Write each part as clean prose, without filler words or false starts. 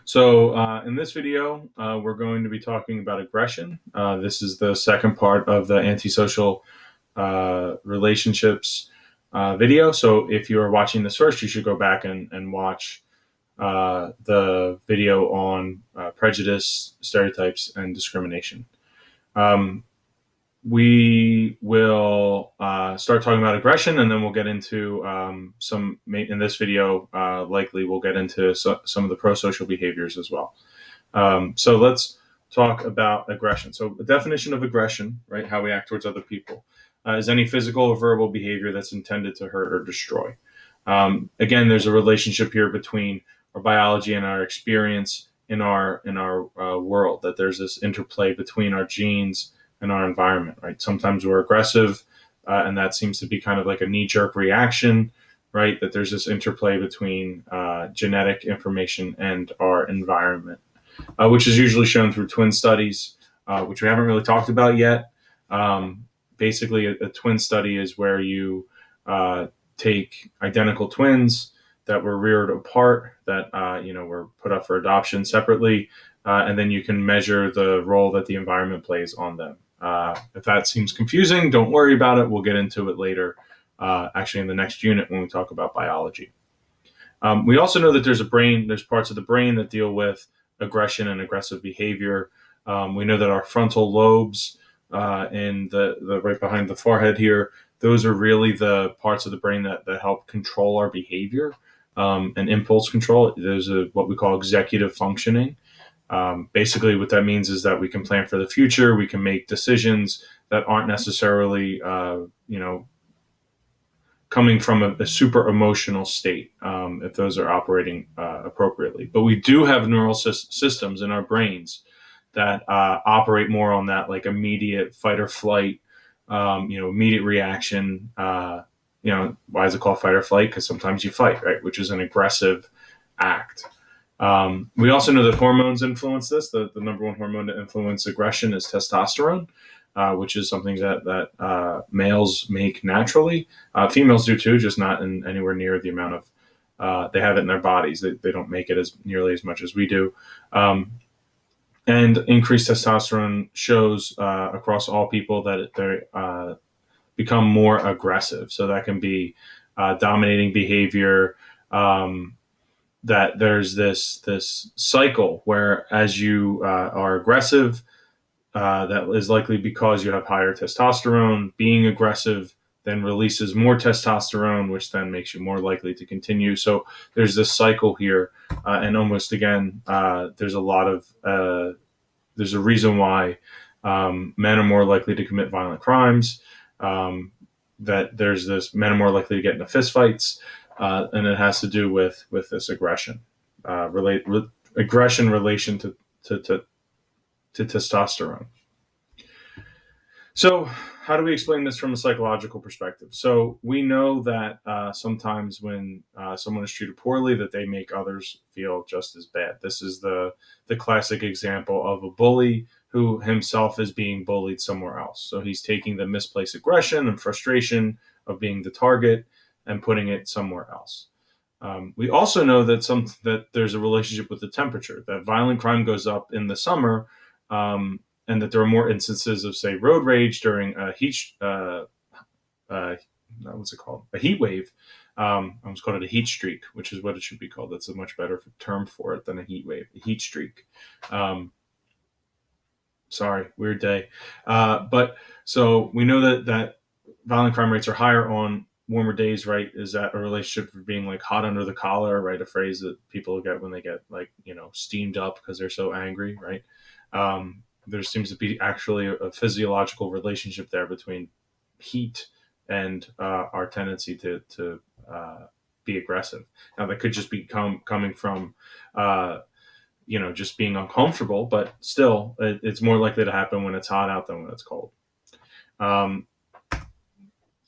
So in this video, we're going to be talking about aggression. This is the second part of the antisocial relationships video. So if you are watching this first, you should go back and watch the video on prejudice, stereotypes, and discrimination. Um, we will start talking about aggression, and then we'll get into in this video, likely we'll get into some of the pro-social behaviors as well. So let's talk about aggression. So the definition of aggression, right, how we act towards other people, is any physical or verbal behavior that's intended to hurt or destroy. Again, there's a relationship here between our biology and our experience in our world, that there's this interplay between our genes and our environment, right? Sometimes we're aggressive, and that seems to be kind of like a knee-jerk reaction, right? That there's this interplay between genetic information and our environment, which is usually shown through twin studies, which we haven't really talked about yet. Basically, a twin study is where you take identical twins that were reared apart, that were put up for adoption separately, and then you can measure the role that the environment plays on them. If that seems confusing, don't worry about it. We'll get into it later, actually in the next unit when we talk about biology. We also know that there's parts of the brain that deal with aggression and aggressive behavior. We know that our frontal lobes and the right behind the forehead here, those are really the parts of the brain that help control our behavior and impulse control. There's what we call executive functioning. Basically, what that means is that we can plan for the future. We can make decisions that aren't necessarily, coming from a super emotional state, if those are operating appropriately. But we do have neural systems in our brains that operate more on that, like immediate fight or flight, immediate reaction. Why is it called fight or flight? Because sometimes you fight, right? Which is an aggressive act. We also know that hormones influence this. The number one hormone to influence aggression is testosterone, which is something that males make naturally. Females do too, just not in anywhere near the amount of they have it in their bodies. They don't make it as nearly as much as we do. And increased testosterone shows across all people that they become more aggressive. So that can be dominating behavior. That there's this cycle where as you are aggressive, that is likely because you have higher testosterone. Being aggressive then releases more testosterone, which then makes you more likely to continue. So there's this cycle here, and almost again, there's a reason why men are more likely to commit violent crimes. That there's this men are more likely to get into fistfights. And it has to do with this aggression, aggression relation to testosterone. So, how do we explain this from a psychological perspective? So we know that sometimes when someone is treated poorly, that they make others feel just as bad. This is the classic example of a bully who himself is being bullied somewhere else. So he's taking the misplaced aggression and frustration of being the target and putting it somewhere else. We also know that there's a relationship with the temperature, that violent crime goes up in the summer, and that there are more instances of, say, road rage during a what's it called? A heat wave. I almost called it a heat streak, which is what it should be called. That's a much better term for it than a heat wave, a heat streak. Sorry, weird day. But so we know that violent crime rates are higher on warmer days, right? Is that a relationship for being like hot under the collar, right? A phrase that people get when they get steamed up because they're so angry, right? There seems to be actually a physiological relationship there between heat and our tendency to be aggressive. Now that could just be coming from just being uncomfortable, but still, it's more likely to happen when it's hot out than when it's cold.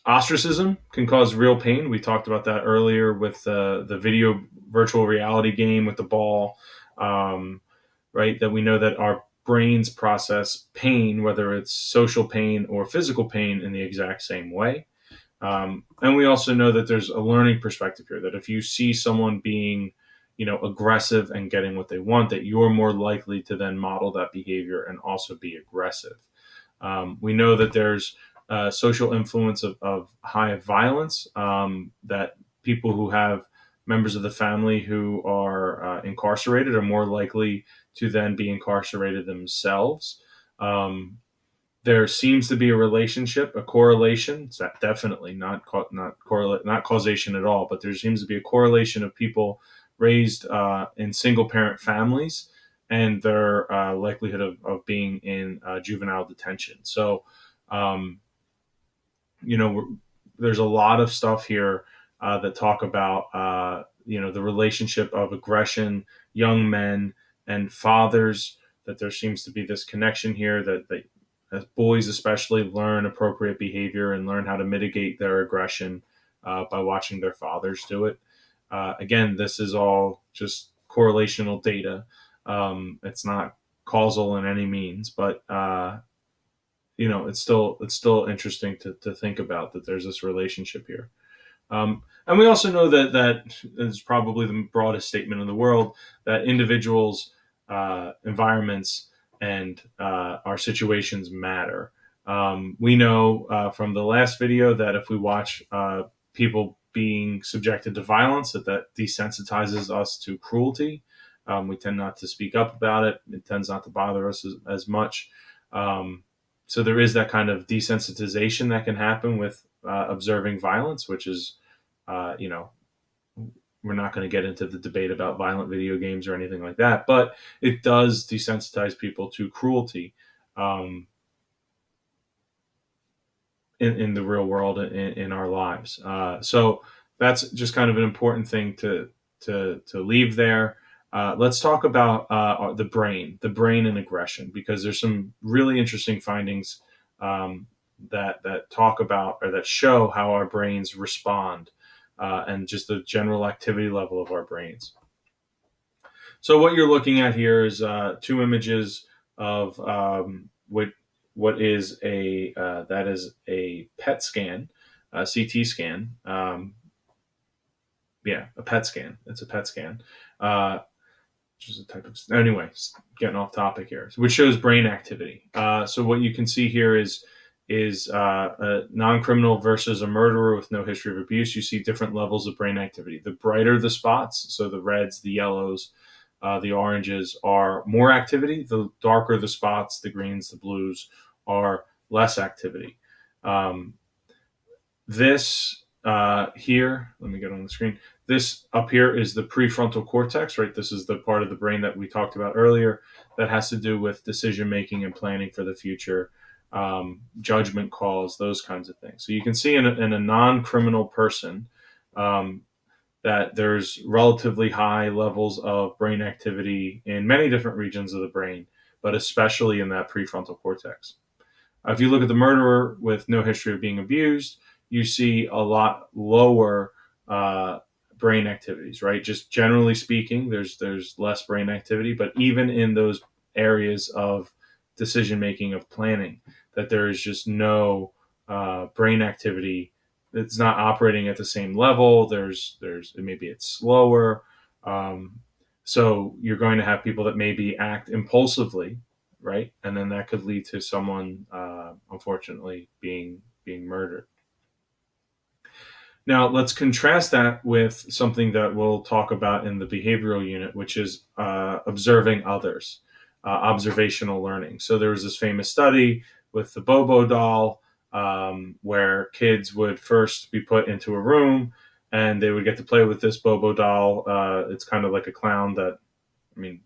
Ostracism can cause real pain. We talked about that earlier with the video virtual reality game with the ball, right? That we know that our brains process pain, whether it's social pain or physical pain, in the exact same way. And we also know that there's a learning perspective here, that if you see someone being aggressive and getting what they want, that you're more likely to then model that behavior and also be aggressive. We know that there's social influence of high violence, that people who have members of the family who are incarcerated are more likely to then be incarcerated themselves. Um, there seems to be a relationship, a correlation. It's definitely not causation at all, but there seems to be a correlation of people raised in single parent families and their likelihood of being in juvenile detention. So, um, there's a lot of stuff here that talk about the relationship of aggression, young men, and fathers. That there seems to be this connection here that as boys especially learn appropriate behavior and learn how to mitigate their aggression by watching their fathers do it. Again, this is all just correlational data. It's not causal in any means, but it's still interesting to think about that there's this relationship here. And we also know that is probably the broadest statement in the world, that individuals, environments, and our situations matter. We know from the last video that if we watch people being subjected to violence, that desensitizes us to cruelty. We tend not to speak up about it. It tends not to bother us as much. Um, so there is that kind of desensitization that can happen with observing violence, which is, uh, you know, we're not going to get into the debate about violent video games or anything like that, but it does desensitize people to cruelty um, in the real world in our lives. So that's just kind of an important thing to leave there. Let's talk about the brain and aggression, because there's some really interesting findings um, that talk about or that show how our brains respond and just the general activity level of our brains. So what you're looking at here is two images of what is a that is a PET scan, a CT scan. Yeah, a PET scan. It's a PET scan. Which is a type of anyway. Getting off topic here, which shows brain activity. So what you can see here is a non-criminal versus a murderer with no history of abuse. You see different levels of brain activity. The brighter the spots, so the reds, the yellows, the oranges are more activity. The darker the spots, the greens, the blues are less activity. Um, this here, let me get on the screen. This up here is the prefrontal cortex, right? This is the part of the brain that we talked about earlier that has to do with decision making and planning for the future, judgment calls, those kinds of things. So you can see in a non criminal person um, that there's relatively high levels of brain activity in many different regions of the brain, but especially in that prefrontal cortex. If you look at the murderer with no history of being abused, you see a lot lower uh, brain activities, right? Just generally speaking, there's less brain activity, but even in those areas of decision making, of planning, that there is just no brain activity. It's not operating at the same level. There's maybe it's slower. Um, so you're going to have people that maybe act impulsively, right? And then that could lead to someone, unfortunately, being murdered. Now, let's contrast that with something that we'll talk about in the behavioral unit, which is observing others, observational learning. So there was this famous study with the Bobo doll, where kids would first be put into a room and they would get to play with this Bobo doll. It's kind of like a clown that, I mean,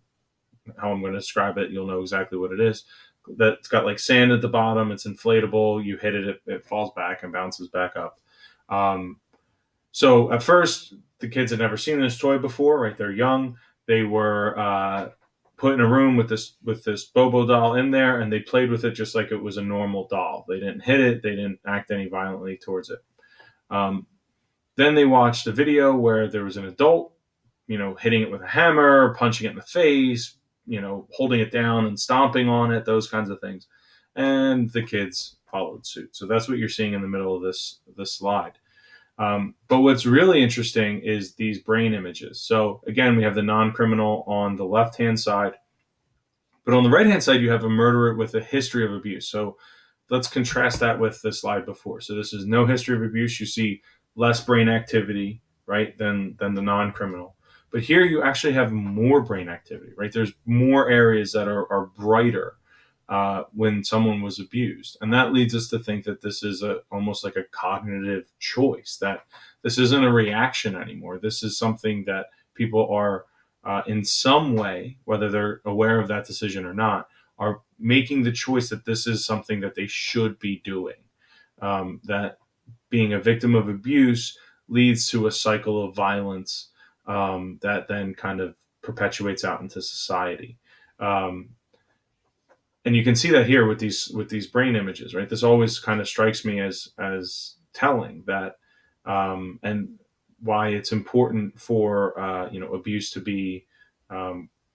how I'm going to describe it, you'll know exactly what it is. That's got like sand at the bottom. It's inflatable. You hit it, it falls back and bounces back up. Um, so at first, the kids had never seen this toy before. Right, they're young. They were put in a room with this Bobo doll in there, and they played with it just like it was a normal doll. They didn't hit it. They didn't act any violently towards it. Um, then they watched a video where there was an adult, hitting it with a hammer, punching it in the face, holding it down and stomping on it, those kinds of things. And the kids followed suit. So that's what you're seeing in the middle of this slide. But what's really interesting is these brain images. So again, we have the non-criminal on the left-hand side, but on the right-hand side, you have a murderer with a history of abuse. So let's contrast that with the slide before. So this is no history of abuse. You see less brain activity, right, than the non-criminal. But here you actually have more brain activity, right? There's more areas that are brighter when someone was abused, and that leads us to think that this is almost like a cognitive choice. That this isn't a reaction anymore. This is something that people are in some way, whether they're aware of that decision or not, are making the choice that this is something that they should be doing. That being a victim of abuse leads to a cycle of violence that then kind of perpetuates out into society. Um, and you can see that here with these brain images, right? This always kind of strikes me as telling that, and why it's important for abuse to be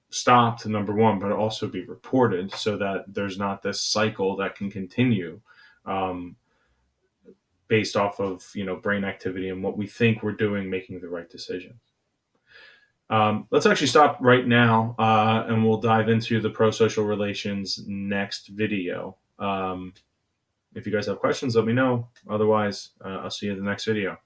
stopped, number one, but also be reported so that there's not this cycle that can continue um, based off of brain activity and what we think we're doing, making the right decision. Let's actually stop right now, and we'll dive into the pro-social relations next video. If you guys have questions, let me know. Otherwise, I'll see you in the next video.